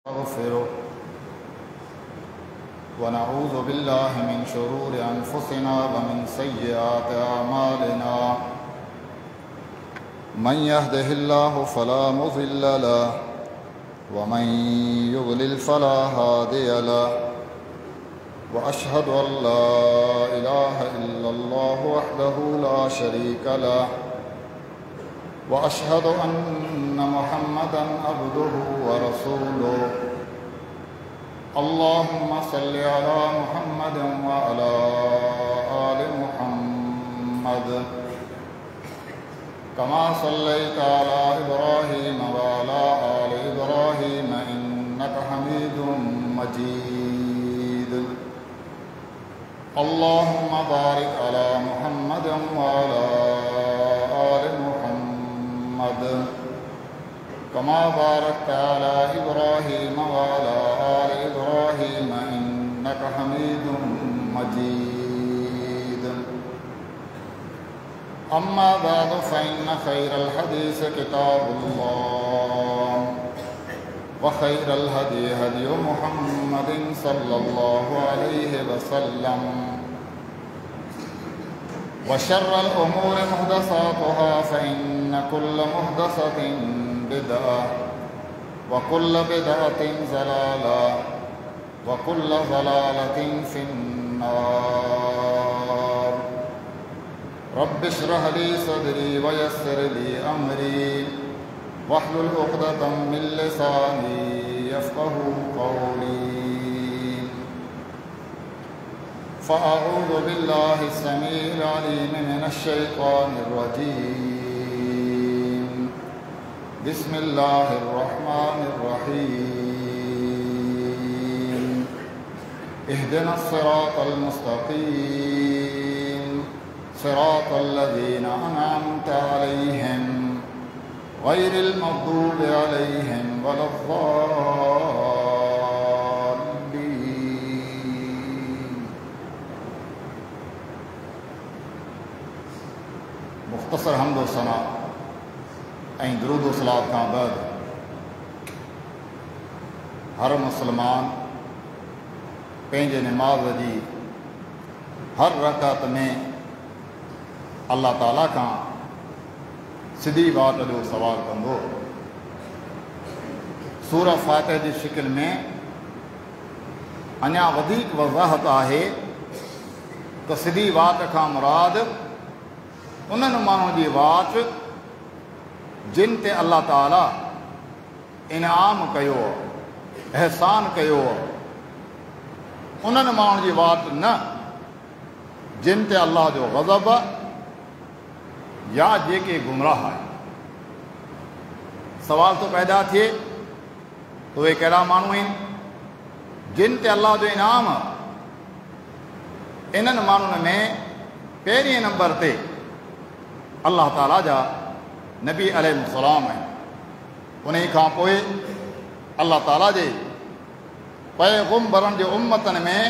نستغفره ونعوذ بالله من شرور أنفسنا ومن سيئات أعمالنا من يهده الله فلا مضل له ومن يضلل فلا هادي له وأشهد أن لا إله إلا الله وحده لا شريك له وأشهد أن محمدًا عبده ورسوله اللهم صل على محمد وعلى آل محمد كما صليت على إبراهيم وعلى آل إبراهيم إنك حميد مجيد اللهم بارك على محمد وعلى آل محمد كما باركت على إبراهيم وعلى آل إبراهيم إنك حميد مجيد أما بعد فإن خير الحديث كتاب الله وخير الهدي هدي محمد صلى الله عليه وسلم وشر الأمور محدثاتها فإن كل محدثة بدعة وكل بدعة ضلالة وكل ضلالة في النار رب اشرح لي صدري ويسر لي أمري واحلل عقدة من لساني يفقهوا قولي فأعوذ بالله السميع العليم من الشيطان الرجيم بسم الله الرحمن الرحيم اهدنا الصراط المستقيم صراط الذين أنعمت عليهم غير المغضوب عليهم ولا الضالين मुख्तसर हम्द व सना ऐं दुरूद व सलात खां बाद हर मुसलमान पंहिंजे नमाज़ जी हर रकात में अल्लाह ताला खां सिधी वाट जो सवाल कंदो। सूरह फातिहा जी शिकिल में अञा वधीक वज़ाहत आहे त सिधी वाट खां मुराद उन्हनि माण्हुनि जी वाट जिन ते अल्लाह ताला इनाम कयो एहसान कयो उन्हनि माण्हुनि जी वाट न जिन ते अल्लाह जो ग़ज़ब या जेके गुमराह आहिनि। सवाल तो पैदा थिए तो उहे कहिड़ा माण्हू आहिनि जिन ते अल्लाह जो इनाम। इन्हनि माण्हुनि में पहिरीं नंबर ते अल्लाह ताला जा नबी अलैहिस्सलाम आहिनि। उन खां पोइ अल्लाह ताला जे पैगम्बरनि जे उम्मतनि में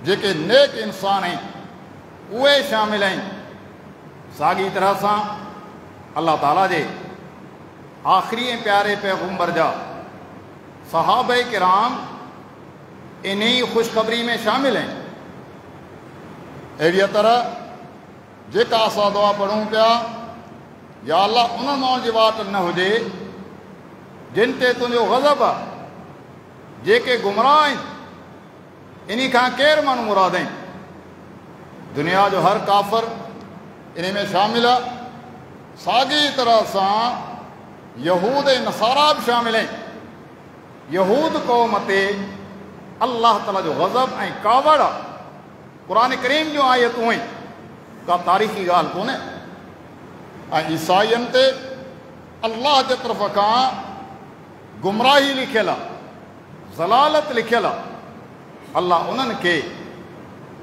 जेके नेक इंसान आहिनि उहे शामिल आहिनि। साॻी तरह सां अल्लाह ताला जे आख़िरी ऐं प्यारे पैगम्बर जा सहाबा किराम इन ई ख़ुशख़बरी में शामिल आहिनि। अहिड़ीअ तरह जेका असां दुआ पढ़ूं पिया या अल्लाह उन्हनि माण्हुनि जी वाट न हुजे जिन ते तुंहिंजो ग़ज़ब आहे जेके गुमराह आहिनि। इन खां केरु माण्हू मुराद आहिनि? दुनिया जो हर काफ़िर इन में शामिल आहे। साॻी तरह सां यहूद ऐं नसारा बि शामिल आहिनि। यहूद क़ौम ते अल्लाह ताला जो ग़ज़ब ऐं कावड़ आहे। क़ुर करीम जूं आयतूं आहिनि का तारीख़ी ॻाल्हि कोन्हे। ऐं ईसाईअनि ते अल्लाह जे तरफ़ खां गुमराही लिखियलु आहे ज़लालत लिखियलु आहे। अल्लाह उन्हनि खे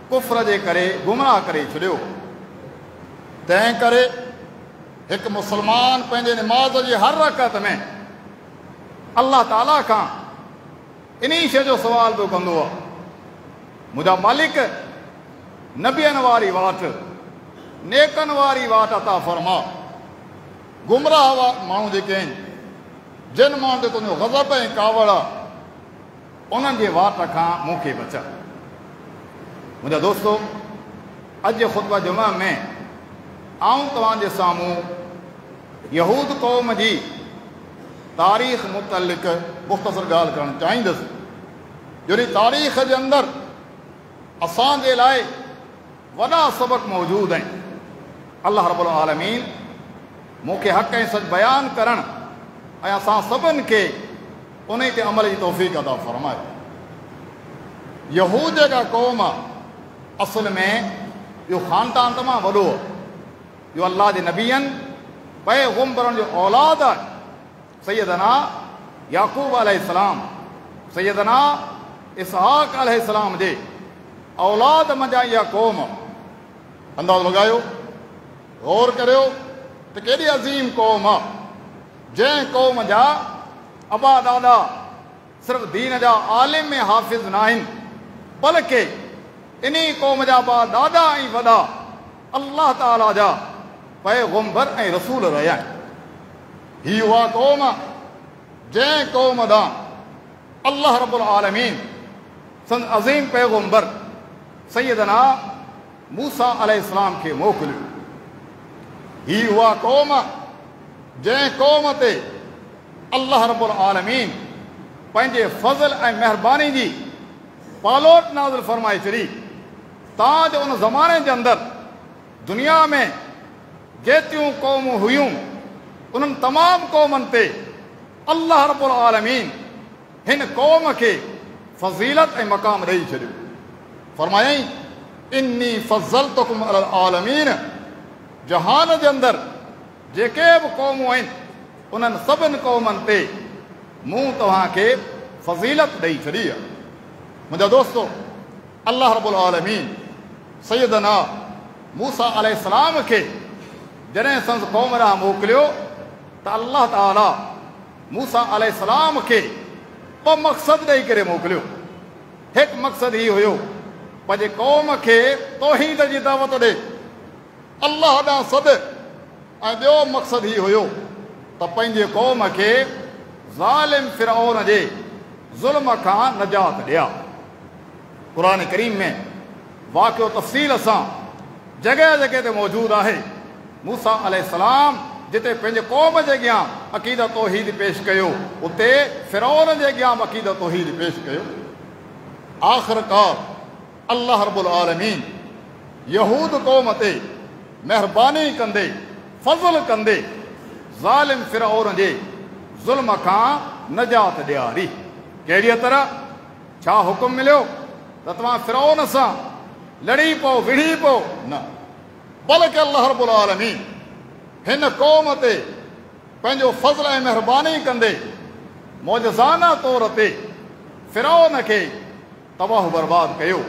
कुफ्र जे करे गुमराह करे छॾियो। तंहिं करे हिकु मुसलमान पंहिंजे नमाज़ जी हर रकात में अल्लाह ताला खां इन शइ जो सुवाल बि कंदो आहे मुंहिंजा मालिक नबियनि वारी वाट नेकनि वारी वाट अता फरमा। गुमराह माण्हू जेके आहिनि जिन माण्हुनि ते तुंहिंजो ग़ज़ब ऐं कावड़ उन्हनि जे वाट खां मूंखे बचा। मुंहिंजा दोस्तो, अॼु जे ख़ुतबा जुमा में आऊं तव्हांजे साम्हूं यहूद क़ौम जी तारीख़ मुतलिक़ मुख़्तसर ॻाल्हि करणु चाहींदुसि। जहिड़ी तारीख़ जे अंदरि असांजे लाइ वॾा सबक़ मौजूदु आहिनि। अल्लाह रब्बुल आलमीन मूंखे हक़ ऐं सच बयानु करणु ऐं असां सभिनि खे उन ते अमल जी तौफ़ीक़ अता फ़रमाए। यहूद जेका क़ौम आहे असुल में इहो ख़ानदान तमामु वॾो आहे। इहो अल्लाह जे नबीअनि पैग़म्बरनि जो औलाद आहे। सैयदना याक़ूब अलैहिस्सलाम, सैयदना इसहाक़ अलैहिस्सलाम जे औलाद मंझां इहा क़ौम। अंदाज़ो लॻायो, गौर करियो त केॾी अज़ीम क़ौम आहे, जंहिं क़ौम जा अबा दादा सिर्फ़ु दीन जा आलिम ऐं हाफ़िज़ न आहिनि, बल्कि इन क़ौम जा अबा दादा ऐं वॾा अल्लाह ताला जा पैग़म्बर ऐं रसूल रहिया आहिनि। हीअ उहा क़ौम आहे जंहिं क़ौम ॾांहुं अल्लाह रब्बुल आलमीन संदसि अज़ीम पैग़म्बर सैयदना मूसा अलैहिस्सलाम खे मोकिलियो। हीअ उहा क़ौम आहे जंहिं क़ौम ते अल्लाह रब्बुल आलमीन पंहिंजे फ़ज़ल ऐं महिरबानी जी पालोट नाज़िल फ़रमाए छॾी। तव्हांजे उन ज़माने जे अंदरि दुनिया में जेतिरियूं क़ौमूं हुयूं, उन्हनि तमामु क़ौमनि ते अल्लाह रब्बुल आलमीन हिन क़ौम खे फ़ज़ीलत ऐं मक़ाम ॾेई छॾियो। फ़रमायईं इन्नी फ़ज़्ज़लतुकुम अलल आलमीन। जहान जे अंदरि जेके बि क़ौमूं आहिनि उन्हनि सभिनि क़ौमनि ते मूं तव्हांखे फ़ज़ीलत ॾेई छॾी आहे। मुंहिंजा दोस्तो, अल्लाह रब्बुल आलमीन सैयदना मूसा अलैहिस्सलाम खे जॾहिं संदसि क़ौम ॾांहुं मोकिलियो त अल्लाह ताला मूसा अलैहिस्सलाम खे ॿ मक़सद ॾेई करे मोकिलियो। हिकु मक़सदु हीउ हुयो पंहिंजे क़ौम खे तौहीद जी दावत ॾे, अल्लाह ॾांहुं सॾु। ऐं ॿियो मक़सदु हीउ हुयो त पंहिंजे क़ौम खे ज़ालिम फ़िरऔन जे ज़ुल्म खां नजात ॾिया। क़ुर करीम में वाक़ियो तफ़सील सां जॻह जॻह ते मौजूदु आहे। मूसा अलैहिस्सलाम जिते पंहिंजे क़ौम जे अॻियां अक़ीदत तौहीद पेश कयो, उते फ़िरऔन जे अॻियां बि अक़ीदत तौहीद पेश कयो। आख़िरकार अल्लाह रब्बुल आलमीन यहूद क़ौम ते महिरबानी कंदे, फ़ज़ल कंदे ज़ालिम फ़िरऔन जे ज़ुल्म खां नजात ॾियारी। कहिड़ीअ तरह? छा हुकुम मिलियो त तव्हां फ़िरऔन सां लड़ी पओ, विढ़ी पओ? न, बल्कि अल्लाह रब्बुल आलमीन हिन क़ौम ते पंहिंजो फ़ज़ल ऐं महिरबानी कंदे मौजज़ाना तौर ते फ़िरऔन खे तबाह बर्बाद कयो।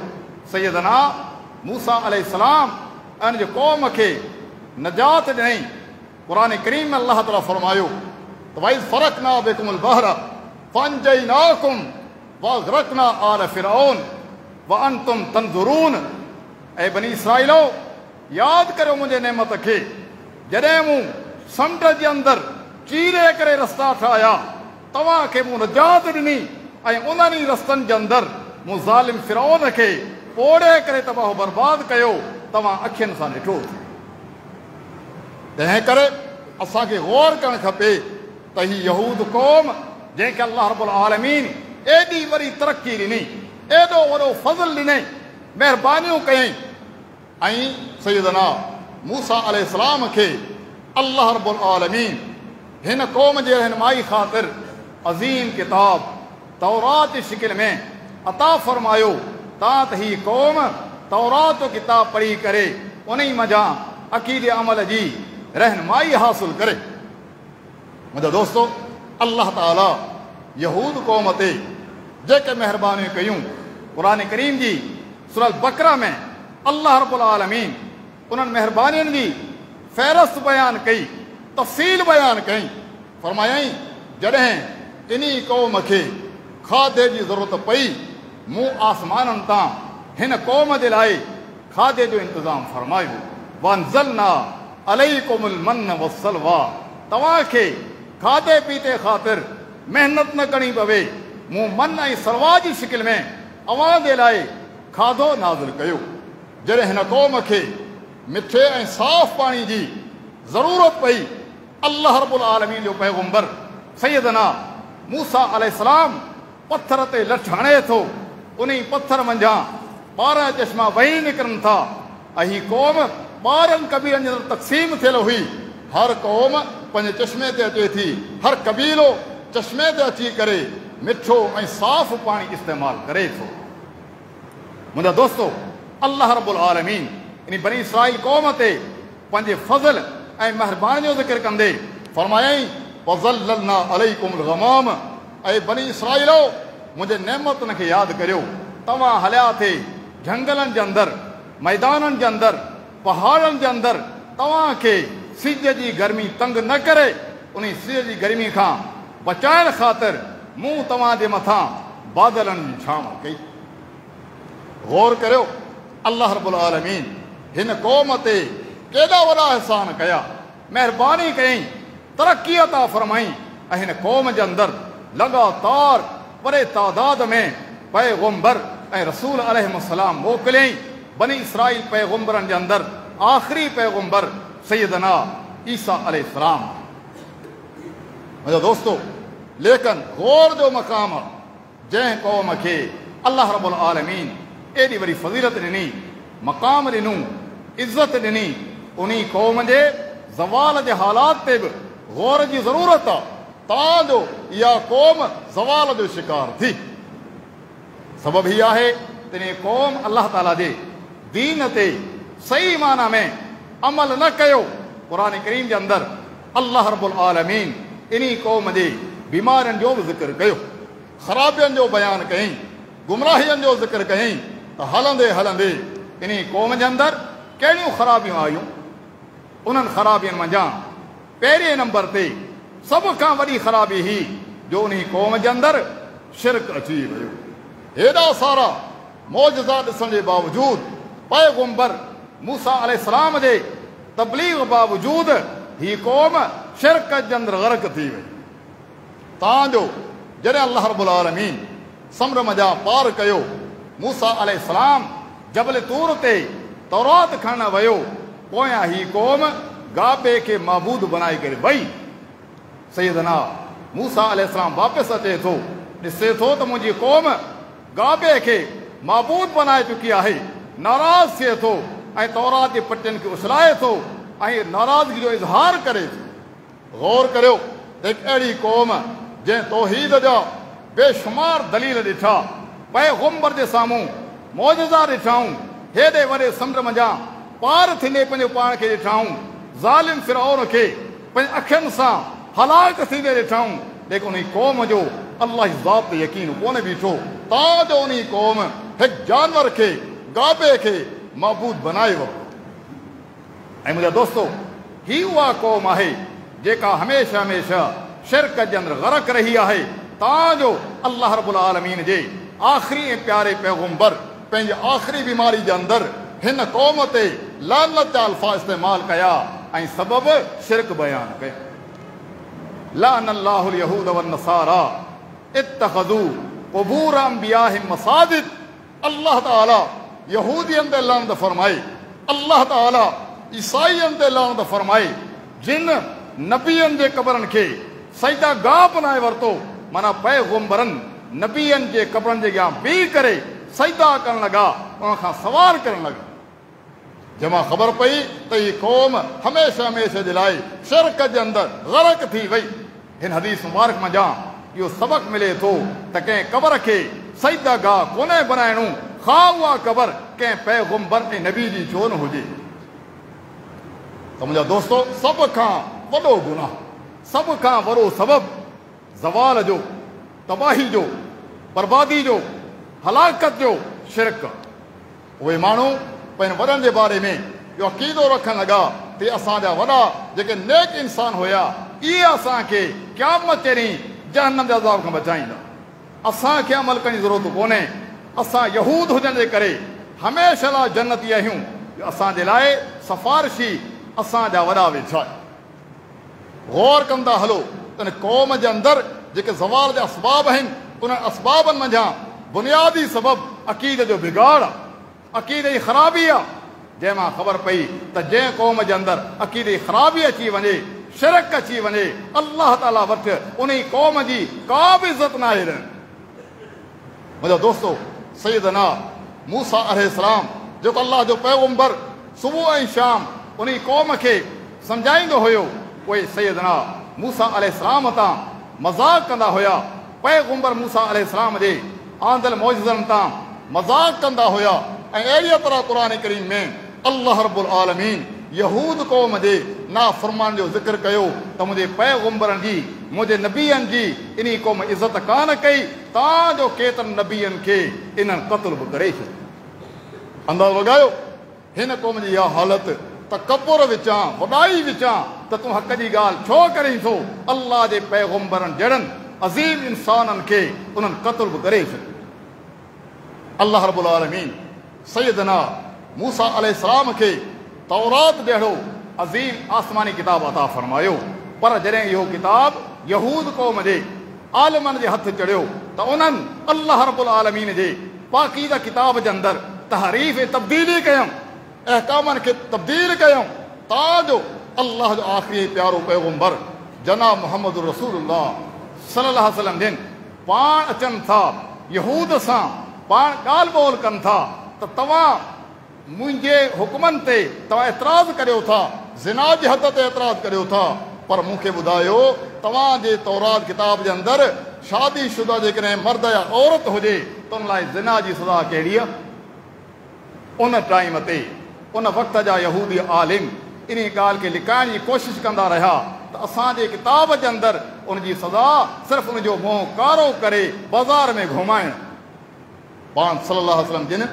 सैयदना मूसा अलैहिस्सलाम ऐं जे क़ौम खे नजात ॾिनई। क़ुर करीम में अल्लाह ताला फ़रमायो त वइज़ फ़रक़ना बिकुमुल बहर फ़अनजयनाकुम वअग़रक़ना आल फ़िरऔन वअनतुम तंज़ुरून। ऐं बनी इसराईलो, यादि करियो मुंहिंजे नेमत खे जॾहिं मूं समुंड जे अंदरि चीरे करे रस्ता ठाहिया, तव्हांखे मूं नजात ॾिनी ऐं उन्हनि ई रस्तनि जे अंदरि मूं ज़ालिम फ़िरऔन खे पोड़े करे तबाह बर्बाद कयो। तव्हां अखियुनि सां ॾिठो। तंहिं करे असांखे गौर करणु खपे त ही यहूद क़ौम जंहिंखे अल्लाह रब्बुल आलमीन एॾी वॾी तरक़ी ॾिनी, एॾो वॾो फ़ज़ल ॾिनई, महिरबानियूं कयईं, ऐं सैयदना मूसा अलैहिस्सलाम खे अल्लाह रब्बुल आलमीन हिन क़ौम जे रहनुमाई ख़ातिर अज़ीम किताब तौरात जी शिकिल में अता फ़रमायो तां त ही क़ौम तौरात जो किताब पढ़ी करे उन ई मज़ा अक़ीदे अमल जी रहनुमाई हासिल करे। मुंहिंजा दोस्तो, अल्लाह ताला यहूद क़ौम ते जेके महिरबानियूं कयूं, क़ुर करीम जी सूरह बकरा में अल्लाह रब्बुल आलमीन उन्हनि महिरबानियुनि जी फ़हरिस्त बयानु कई, तफ़सील बयानु कई। फ़रमायईं जॾहिं इन्ही क़ौम खे खाधे जी ज़रूरत पई, मूं आसमाननि तां हिन क़ौम जे लाइ खाधे जो इंतज़ाम फ़रमायो। वअनज़लना अलैकुमुल मन्न वस्सलवा। तव्हांखे खाधे पीते ख़ातिर मेहनत न करणी पवे, मूं मन ऐं सरवा जी शिकिल में अवां जे लाइ खाधो नाज़िल कयो। जॾहिं हिन क़ौम खे मिठे ऐं साफ़ पाणी जी ज़रूरत पई, अल्लाह रब्बुल आलमीन जो पैगम्बर सैयदना मूसा अलैहिस्सलाम पत्थर ते लठ हणे थो, उन पत्थर मंझां 12 चश्मा वही निकिरनि था। ऐं हीअ क़ौम 12 कबीलनि जे अंदरि तक़सीम थियल हुई। हर क़ौम पंहिंजे चश्मे ते अचे थी, हर कबीलो चश्मे ते अची करे मिठो ऐं साफ़ पाणी इस्तेमालु करे थो। मुंहिंजा दोस्तो, अल्लाह रब्बुल आलमीन इन बनी इसराईल क़ौम ते पंहिंजे फज़ल ऐं महिरबानी जो ज़िक्र कंदे फरमायईं वज़ल्ललना अलैकुमुल ग़माम, ऐं बनी इसराईलो मुंहिंजे नेमतुनि खे यादि करियो। तव्हां हलिया थे झंगलनि जे अंदरि, मैदाननि जे अंदरि, पहाड़नि जे अंदरि, तव्हांखे सिज जी गर्मी तंग न करे, उन सिज जी गर्मी खां बचाइण ख़ातिर मूं तव्हांजे मथां बादलनि जी छांव कई। गौर करियो, अल्लाह रब्बुल आलमीन हिन क़ौम ते केॾा वॾा अहसान कया, महिरबानी कयईं, तरक़ी अता फरमाई। ऐं हिन क़ौम जे अंदरि लगातार वॾे तादाद में पैगम्बर ऐं रसूल अलैहिस्सलाम मोकिलियईं। बनी इसराईल पैगम्बरनि जे अंदरि आख़िरी पैगम्बर सैयदना ईसा अलैहिस्सलाम। मुंहिंजो दोस्तो, लेकिन गौर जो मक़ाम जंहिं क़ौम खे अल्लाह रब्बुल आलमीन एॾी वॾी फ़ज़ीलत ॾिनी, मक़ाम ॾिनूं, इज़त ॾिनी, उन क़ौम जे ज़वाल जे हालात ते बि गौर जी ज़रूरत आहे, ताजो इहा क़ौम ज़वाल जो शिकार थी। सबबु हीअ आहे त इन क़ौम अल्लाह ताला जे दीन ते सही माना में अमल न कयो। क़ुरान करीम जे अंदरि अल्लाह रब्बुल आलमीन इन क़ौम जे बीमारियुनि जो बि ज़िक्र कयो, ख़राबियुनि जो बयानु कयईं, गुमराहियुनि जो ज़िक्र कयईं त हलंदे हलंदे इन क़ौम जे अंदरि कहिड़ियूं ख़राबियूं आयूं। उन्हनि ख़राबियुनि मंझां पहिरें नंबर ते सभ खां वॾी ख़राबी ही जो उन क़ौम जे अंदरि शिरक अची वियो। हेॾा सारा मौजज़ा ॾिसण जे बावजूद, पैगम्बर मूसा अलैहिस्सलाम जे तबलीग बावजूद हीअ क़ौम शिरक जे अंदरि ग़रक़ थी वई। तव्हांजो जॾहिं अल्लाह रब्बुल आलमीन समुंड मंझां पार कयो, मूसा अलैहिस्सलाम जबल तूर ते तौरात खणण वियो, पोयां हीअ क़ौम गाबे खे माबूद बनाए करे वई। सैयदना मूसा अलैहिस्सलाम वापसि अचे थो, ॾिसे थो त मुंहिंजी क़ौम गाबे खे माबूद बनाए चुकी आहे, नाराज़ थिए थो ऐं तौरात जे पटियुनि खे उछलाए थो ऐं नाराज़गी जो इज़हार करे थो। गौर करियो, हिकु अहिड़ी क़ौम जंहिं तौहीद जा बेशुमार दलील ॾिठा, पैगम्बर जे साम्हूं मौजज़ा ॾिठाऊं, हेॾे वॾे समुंड मंझां पार थींदे पंहिंजो पाण खे ॾिठाऊं, ज़ालिम फिरऔन खे पंहिंजे अखियुनि सां हलाक थींदे ॾिठाऊं, लेकिन उन क़ौम जो अल्लाह जी ज़ात ते यकीन कोन बीठो। ताजो उन क़ौम हिकु जानवर खे, गाबे खे माबूद बनाए वरितो। ऐं मुंहिंजा दोस्तो, ही उहा क़ौम आहे जेका हमेशह हमेशह शिरक जे अंदरि ग़रक़ रही आहे। ताजो अल्लाह रब्बुल आलमीन जे आख़िरी ऐं प्यारे पैगम्बर पंहिंजे आख़िरी बीमारी जे अंदरि हिन क़ौम ते लानत जा अल्फाज़ इस्तेमालु कया ऐं सबबु शिरक बयानु कया। लानल्लाहुल यहूद वन नसारा इत्तख़ज़ू क़ुबूर अंबियाहिम मसाजिद। अल्लाह ताला यहूदियनि ते लानत फरमाए, अल्लाह ताला ईसाईयनि ते लानत फरमाए, जिन नबीअनि जे क़बरनि खे सजदा गाह बनाए वरितो, माना पैगम्बरनि नबीअनि जे क़बरनि जे अॻियां बीह करे सजदा करणु लॻा, उनखां सवाल करणु लॻा। जंहिंमां ख़बर पई त हीअ क़ौम हमेशह हमेशह जे लाइ शिरक जे अंदरि ग़रक़ थी वई। हिन हदीस मुबारक मंझां इहो सबक़ मिले थो त कंहिं क़बर खे सजदा गाह कोन्हे बनाइणो, ख़्वाह उहा क़बर कंहिं पैगम्बर ऐं नबी जी छो न हुजे। त मुंहिंजा दोस्तो, सभ खां वॾो गुनाह, सभ खां वॾो सबबु ज़वाल जो, तबाही जो, बर्बादी जो, हलाकत जो शिरक। उहे माण्हू पंहिंजे वॾनि जे बारे में इहो अक़ीदो रखणु लॻा त असांजा वॾा जेके नेक इंसान हुया, इहे असांखे क़यामत जे ॾींहुं जहन्नम जे अज़ाब खां बचाईंदा। असांखे अमल करण जी ज़रूरत कोन्हे, असां यहूद हुजण जे करे हमेशह लाइ जन्नती आहियूं, असांजे लाइ सिफारिशी असांजा वॾा वेठा। गौर कंदा हलो त इन क़ौम जे अंदरि जेके ज़वाल जा असबाब आहिनि उन असबाबनि मंझां बुनियादी सबबु अक़ीदे जो बिगाड़ आहे, अक़ीदे जी ख़राबी आहे। जंहिंमां ख़बर पई त जंहिं क़ौम जे अंदरि अक़ीदे जी ख़राबी अची वञे, शिरक अची वञे, अल्लाह ताला वटि उन क़ौम जी का बि इज़त न आहे। मुंहिंजो दोस्तो सैयदना मूसा अलैहिस्सलाम जेको अल्लाह जो पैगम्बर सुबुह ऐं शाम उन क़ौम खे सम्झाईंदो हुयो, उहे सैयदना मूसा अलैहिस्सलाम तां मज़ाक़ कंदा हुया, पैगम्बर मूसा अलैहिस्सलाम जे आंदल मौजज़नि तां मज़ाक़ कंदा हुया। ऐं अहिड़ीअ तरह क़ुर करीम में अल्लाह रब्बुल आलमीन यहूद क़ौम जे नाफ़रमान जो ज़िक्र कयो त मुंहिंजे पैगम्बरनि जी, मुंहिंजे नबीअनि जी इन क़ौम इज़त कान कई, तव्हांजो केतिरनि नबीअनि खे इन्हनि क़त्ल बि करे छॾियो। अंदाज़ो लॻायो हिन क़ौम जी इहा हालत, तकबुर विचां, वॾाई विचां त तूं हक़ जी ॻाल्हि छो करीं थो। अल्लाह जे पैगम्बरनि जहिड़नि अज़ीम इंसाननि खे उन्हनि क़त्ल बि करे छॾियो। अल्लाह रब्बुल आलमीन सैयदना मूसा अलैहिस्सलाम खे तौरात जहिड़ो अज़ीम आसमानी किताब अता फरमायो, पर जॾहिं इहो किताब यहूद क़ौम जे आलिमनि जे हथ चढ़ियो त उन्हनि अल्लाह रब्बुल आलमीन जे पाकीज़ा किताब जे अंदरि तहरीफ़ ऐं तब्दीली कयूं, अहकामनि खे तब्दील कयूं, ताजो अल्लाह जो आख़िरी प्यारो पैगम्बर जनाब मुहम्मद रसूलुल्लाह सल्लल्लाहु अलैहि वसल्लम जिन पाण अचनि था यहूद सां, पाण ॻाल्हि ॿोल कनि था त तव्हां मुंहिंजे हुकमनि ते तव्हां एतिराज़ करियो था, ज़िना जे हद ते एतिराज़ करियो था, पर मूंखे ॿुधायो तव्हांजे तौरात किताब जे अंदरि शादी शुदा जेकॾहिं मर्द या औरत हुजे त उन लाइ ज़िना जी सज़ा कहिड़ी आहे। उन टाइम ते उन वक़्त जा यहूदी आलिम इन ॻाल्हि खे लिकाइण जी कोशिशि कंदा रहिया त असांजे किताब जे अंदरि उनजी सज़ा सिर्फ़ु उनजो मुंहुं कारो करे बाज़ार में घुमाइण। पाण सल्लल्लाहु अलैहि वसल्लम जिन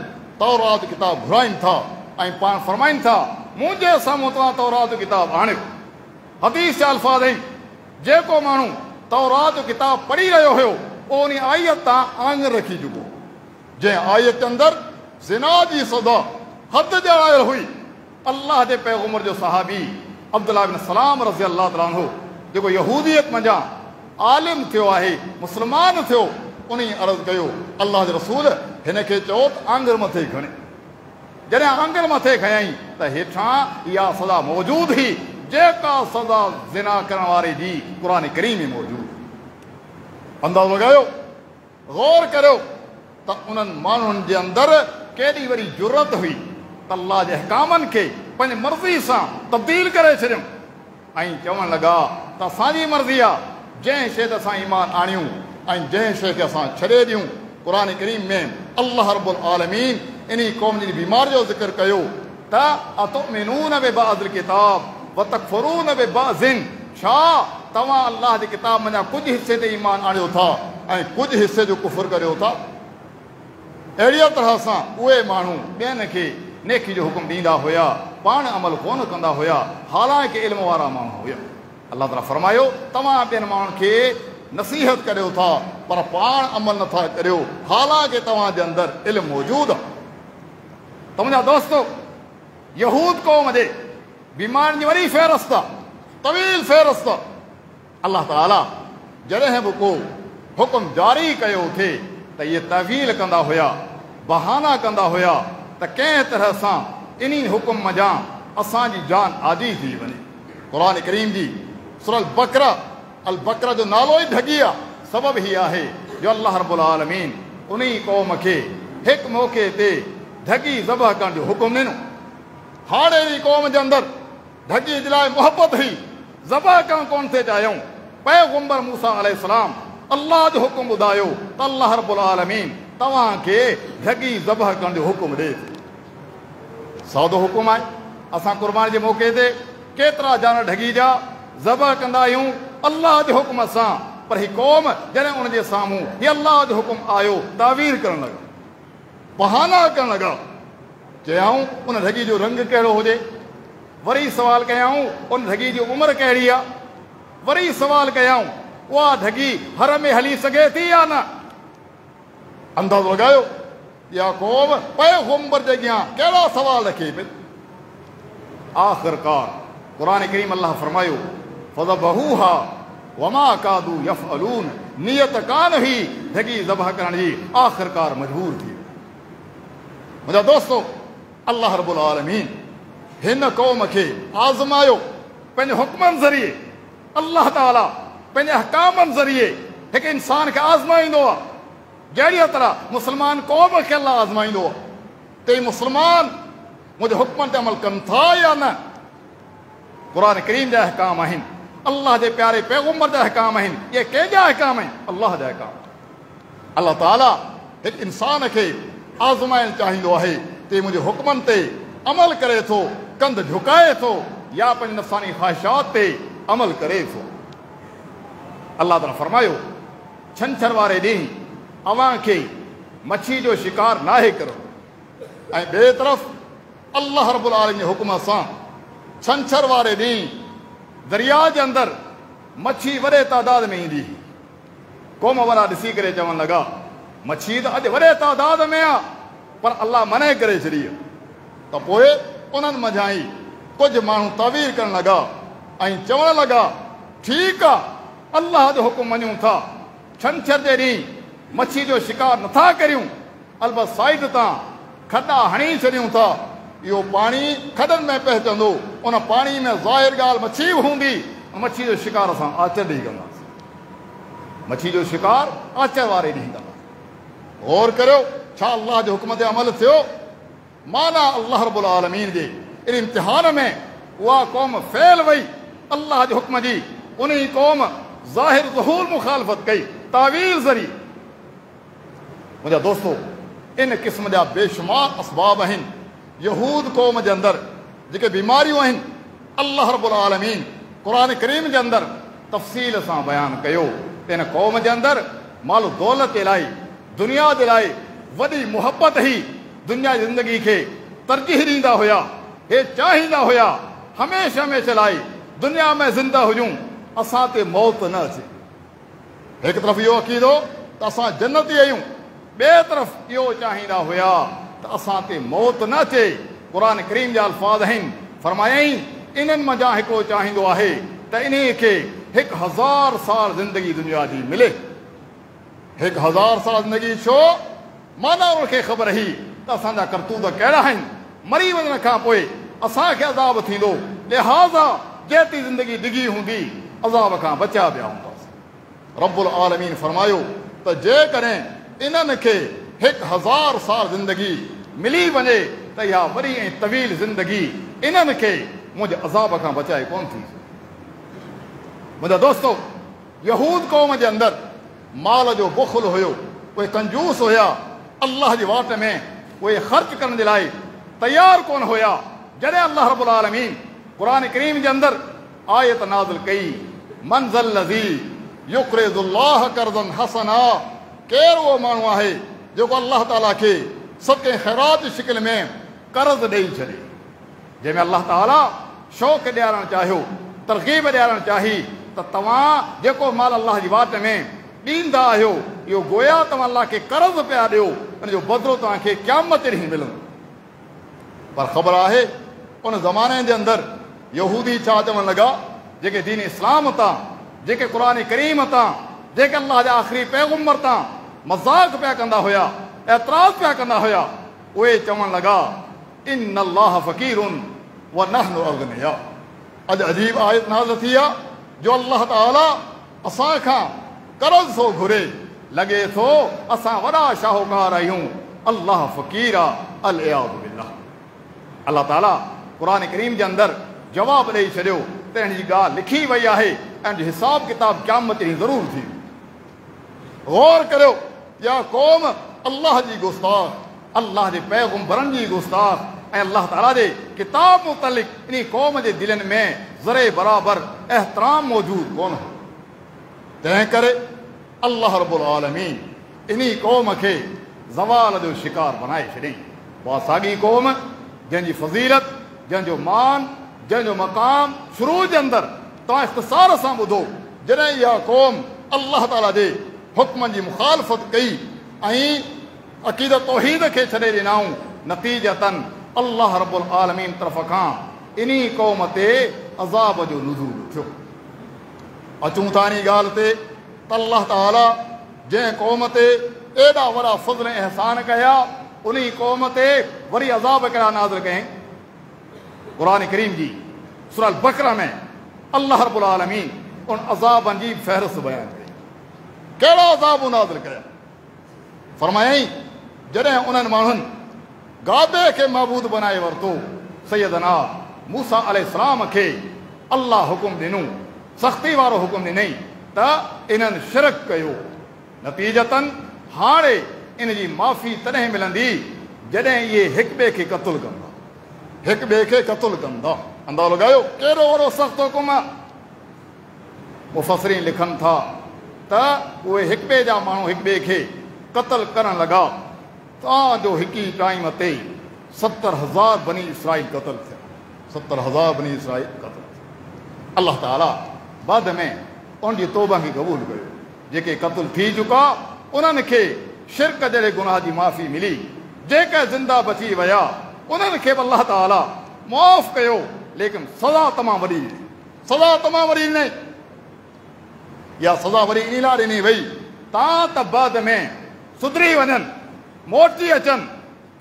तौरात किताब घुराइनि था ऐं पाण फरमाइनि था मुंहिंजे साम्हूं तव्हां तौरात किताब आणियो। हदीस जा अल्फाज़ आहिनि, जेको माण्हू तौरात किताब पढ़ी रहियो हुयो उहो उन आयत तां आङुर रखी चुको, जंहिं आयत जे अंदरि ज़िना जी सज़ा हद ॼाणायल हुई। अल्लाह जे पैगम्बर जो सहाबी अब्दुल्लाह बिन सलाम रज़ी अल्लाह ताला अन्हु जेको यहूदियत मंझां आलिम थियो आहे, मुस्लमान थियो, उन अर्ज़ु कयो अल्लाह जे रसूल हिन खे चओ त आङुर मथे खणे। जॾहिं आङुर मथे खयईं त हेठां इहा सज़ा मौजूदु हुई जेका सज़ा ज़िना करण वारे जी क़ुर करीम में मौजूदु। अंदाज़ो लॻायो, गौर करियो त उन्हनि माण्हुनि जे अंदरि केॾी वॾी जुरत हुई त अल्लाह जे अहकामनि खे पंहिंजी मर्ज़ी सां तब्दील करे छॾियऊं ऐं चवणु लॻा त असांजी मर्ज़ी आहे जंहिं शइ ते असां ईमान आणियूं ऐं जंहिं शइ खे असां छॾे ॾियूं। क़ुर करीम में अल्लाह रब्बुल आलमीन इन क़ौम जी बीमारी जो ज़िक्र कयो त अतुमिनून बिबअज़िल किताब व तकफुरून बिबअज़िन, छा तव्हां अल्लाह जे किताब मंझां कुझु हिसे ते ईमान आणियो था ऐं कुझु हिसे जो कुफ़ुर करियो था। अहिड़ीअ तरह सां उहे माण्हू ॿियनि खे नेकी जो हुकुम ॾींदा हुया, पाण अमल कोन कंदा हुया, हालांकि इल्म वारा माण्हू हुया। अल्लाह ताला फरमायो तव्हां ॿियनि माण्हुनि खे नसीहत करियो था पर पाण अमल नथा करियो, हालांकि तव्हांजे अंदरि इल्मु मौजूदु आहे। त मुंहिंजा दोस्तो, यहूद क़ौम जे बीमारियुनि जी वॾी फ़हिरिस्त आहे, तवील फ़हिरिस्त। अल्लाह ताला जॾहिं बि को हुकुम जारी कयो थिए त इहे तवील कंदा हुया, बहाना कंदा हुया त कंहिं तरह सां इन हुकुम मंझां असांजी जान आदी थी वञे। क़ुर करीम जी सूरह अल बकरा जो नालो ई ढगी आहे, सबबु ही आहे जो अल्लाह रब्बुल आलमीन उन क़ौम खे हिकु मौक़े ते ढगी ज़बह करण जो हुकुम ॾिनो। हाणे अहिड़ी क़ौम जे अंदरि ढगी जे लाइ मुहबत हुई, ज़बह करणु कोन थिए चाहियूं। पैगम्बर मूसा अलैहिस्सलाम अल्लाह जो हुकुम ॿुधायो त अल्लाह रब्बुल आलमीन तव्हांखे ढगी ज़बह करण जो हुकुम ॾे। सौदो हुकुम आहे। असां क़ुर्बानी जे मौक़े ते केतिरा जानवर ढगी जा ज़बह कंदा आहियूं अल्लाह जे हुकुम सां, पर ही क़ौम जॾहिं उनजे साम्हूं ही अल्लाह जो हुकुम आयो तावीर करणु लॻा, बहाना करणु लॻा। चयऊं उन ढगी जो रंग कहिड़ो हुजे, वरी सवाल कयऊं उन ढगी जी उमिरि कहिड़ी आहे, वरी सवाल कयऊं उहा ढगी हर में हली सघे थी या न। अंदाज़ो लॻायो इहा क़ौम पैगम्बर जे अॻियां कहिड़ा सवाल रखे पई। आख़िरकार क़ुर करीम अल्लाह फरमायो फज़बहूहा वमा कादू यफ़अलून, नियत कान हुई ढगी ज़बह करण जी, आख़िरकार मजबूर थी। मुंहिंजा दोस्तो, अल्लाह रब्बुल आलमीन हिन क़ौम खे आज़मायो पंहिंजे हुक्मनि ज़रिए। अल्लाह ताला पंहिंजे अहकामनि ज़रिए हिकु इंसान खे आज़माईंदो आहे। जहिड़ीअ तरह मुस्लमान क़ौम खे अल्लाह आज़माईंदो आहे, त मुस्लमान मुंहिंजे हुक्मनि ते अमल कनि था या न। क़ुरान करीम जा अहकाम आहिनि, अल्लाह जे प्यारे पैगम्बर जा अहकाम आहिनि। इहे कंहिंजा अहकाम आहिनि? अल्लाह जा अहकाम। अल्लाह ताला हिकु इंसान खे आज़माइणु चाहींदो आहे त मुंहिंजे हुक्मनि ते अमल करे थो, कंध झुकाए थो, या पंहिंजी नफ़सानी ख़्वाहिशात ते अमल करे थो। अल्लाह ताला फरमायो, छंछर वारे ॾींहुं अव्हां खे मच्छी जो शिकार नाहे करो। ऐं ॿिए तरफ़ अल्लाह रब्बुल आलमीन जे हुक्म सां छंछर वारे ॾींहुं दरिया जे अंदरि मच्छी वॾे तादाद में ईंदी। क़ौम वारा ॾिसी करे चवणु लॻा, मच्छी त अॼु वॾे तादाद में आहे, पर अल्लाह मने करे छॾी। त पोइ उन्हनि मंझां ई कुझु माण्हू तावीर करणु लॻा ऐं चवणु लॻा, ठीकु आहे, अल्लाह जो हुकुम मञूं था, छंछर जे ॾींहुं मच्छी जो शिकार नथा करियूं, अलबत साइड तां खॾा हणी छॾियूं था। इहो पाणी खॾनि में पहुचंदो, उन पाणी में ज़ाहिर ॻाल्हि मच्छी बि हूंदी। मच्छी जो शिकार असां आचर ॾेई कंदासीं। मच्छी जो शिकार आचर वारे ॾींहुं कंदासीं। गौर करियो, छा अल्लाह जे हुकुम ते अमल थियो? माना अल्लाह रब्बुल आलमीन जे इन इम्तिहान में उहा क़ौम फेल वई अल्लाह जे हुक्म जी। उन ई क़ौम ज़ाहिर ज़हूर मुखालफ़त कई तावील ज़रिए। मुंहिंजा दोस्तो, इन क़िस्म जा बेशुमार असबाब आहिनि। यहूद क़ौम जे अंदरि जेके बीमारियूं आहिनि, अल्लाह रब्बुल आलमीन क़ुरान करीम जे अंदरि तफ़सील सां बयानु कयो त इन क़ौम जे अंदरि माल दौलत जे लाइ, दुनिया जे लाइ वॾी मुहबत ई दुनिया जी ज़िंदगी खे तरजीह ॾींदा हुया। हे चाहींदा हुया हमेशह हमेशह लाइ दुनिया में ज़िंदा हुजूं, असां ते मौत न अचे। हिकु तरफ़ इहो अक़ीदो त असां जन्नती आहियूं, ॿिए तरफ़ इहो चाहींदा हुया त असां ते मौत न अचे। क़ुरान करीम जा अल्फाज़ आहिनि, फरमायईं, इन्हनि मंझां हिकिड़ो चाहींदो आहे त इन खे 1000 साल ज़िंदगी दुनिया जी मिले। 1000 साल ज़िंदगी छो? माना उनखे ख़बर हुई त असांजा करतूत कहिड़ा आहिनि, मरी वञण खां पोइ असांखे अज़ाब थींदो, लिहाज़ा जेतिरी ज़िंदगी डिघी हूंदी अज़ाब खां बचिया पिया हूंदासीं। रब्बुल आलमीन फरमायो त जेकॾहिं इन्हनि खे 1000 साल ज़िंदगी मिली वञे त इहा वॾी ऐं तवील ज़िंदगी इन्हनि खे मुंहिंजे अज़ाब खां बचाए कोन थी। मुंहिंजा दोस्तो, यहूद क़ौम जे अंदरि माल जो बुख़ुल हुयो, उहे कंजूस हुया, अल्लाह जी वाट में उहे ख़र्च करण जे लाइ तयारु कोन हुया। जॾहिं अल्लाह रब्बुल आलमीन क़ुरान करीम जे अंदरि आयत नाज़िल कई, मन ज़ल लज़ी युक़रिज़ुल्लाह क़र्ज़न हसना, केरु उहो माण्हू आहे जेको अल्लाह ताला खे सदक़े ख़ैरात जी शिकिल में कर्ज़ ॾेई छॾे। जंहिंमें अल्लाह ताला शौक़ ॾियारणु चाहियो, तरग़ीब ॾियारणु चाही त तव्हां जेको माल अल्लाह जी वाट में ॾींदा आहियो, इहो गोया तव्हां अल्लाह खे कर्ज़ पिया ॾियो, उनजो बदिलो तव्हांखे क़यामत ॾींहुं मिलंदो। पर ख़बर आहे उन ज़माने जे अंदरि यहूदी छा चवणु लॻा, जेके दीन इस्लाम तां, जेके क़ुरान करीम तां, जेके अल्लाह जा आख़िरी पैगम्बर तां मज़ाक़ पिया कंदा हुया, एतिराज़ पिया कंदा हुया, उहे चवणु लॻा, इन्न अल्लाह फ़क़ीरुन व नहनु अग़निया। अॼु अजीब आयत नाज़िल थी आहे जो अल्लाह ताला असां खां कर्ज़ थो घुरे, लॻे थो असां वॾा शाहूकार आहियूं, अल्लाह फ़क़ीर आहे, अल-इयाज़ु बिल्लाह। अल्लाह ताला क़ुरान करीम जे अंदरि जवाबु ॾेई छॾियो त हिन जी ॻाल्हि लिखी वई आहे ऐं हिसाब किताब क़यामत ॾींहुं ज़रूरु थी। गौर करियो, या क़ौम अल्लाह जी गुस्ताख़, अल्लाह जे पैगम्बरनि जी गुस्ताख़ ऐं अल्लाह ताला जे किताब मुतलिक़ इन क़ौम जे दिलनि में ज़रे बराबरि एहतराम मौजूदु कोन हो। तंहिं करे अल्लाह रब्बुल आलमीन इन क़ौम खे ज़वाल जो शिकार बनाए छॾियईं। उहा साॻी क़ौम जंहिंजी फज़ीलत, जंहिंजो मान, जंहिंजो मक़ाम शुरू जे अंदरि तव्हां इख़्तिसार सां ॿुधो, जॾहिं इहा क़ौम अल्लाह ताला जे हुक्मनि जी मुखालफ़त कई ऐं अक़ीदत तौहीद खे छॾे ॾिनऊं, नतीजतन अल्लाह रब्बुल आलमीन तरफ़ खां इन क़ौम ते अज़ाब जो नुज़ूल थियो। अचूं था इन ॻाल्हि ते त अल्लाह ताला जंहिं क़ौम ते एॾा वॾा फज़ल ऐं अहसान कया उन क़ौम ते वरी अज़ाब कहिड़ा नाज़िल कयईं। क़ुरान करीम जी सूरह अल-बक़रा में अल्लाह रब्बुल आलमीन उन अज़ाबनि जी फ़हरिस्त बयान कई। कहिड़ा अज़ाब नाज़िल कया? फरमायईं जॾहिं उन्हनि माण्हुनि गाबे खे महबूद बनाए वरितो, सैयदना मूसा अलैहिस्सलाम खे अल्लाह हुकुम ॾिनो, सख़्ती वारो हुकुम ॾिनई त इन्हनि शिरक कयो। नतीजतन हाणे इन जी माफ़ी तॾहिं मिलंदी जॾहिं इहे हिक ॿिए खे क़त्ल कंदा, हिक ॿिए खे क़त्ल कंदा। अंदाज़ो लॻायो कहिड़ो वॾो सख़्तु हुकुम आहे। मुफ़स्सिरीन लिखनि था त उहे हिक ॿिए जा माण्हू हिक ॿिए खे क़त्ल करण लॻा। तव्हांजो हिक ई टाइम ते 70,000 बनी इसराइल क़त्ल थिया, 70,000 बनी इसराइल क़त्ल थिया। अल्लाह ताला बाद में उनजी तौबा खे क़बूल कयो। जेके क़त्ल थी चुका उन्हनि खे शिरक जहिड़े गुनाह जी माफ़ी मिली। जेके ज़िंदा बची विया उन्हनि खे बि अल्लाह ताला माफ़ कयो, लेकिन सज़ा तमामु वॾी, सज़ा तमामु वॾी ॾिनई। इहा सज़ा वरी इन लाइ ॾिनी वई तां त बाद में सुधरी वञनि, मोटी अचनि,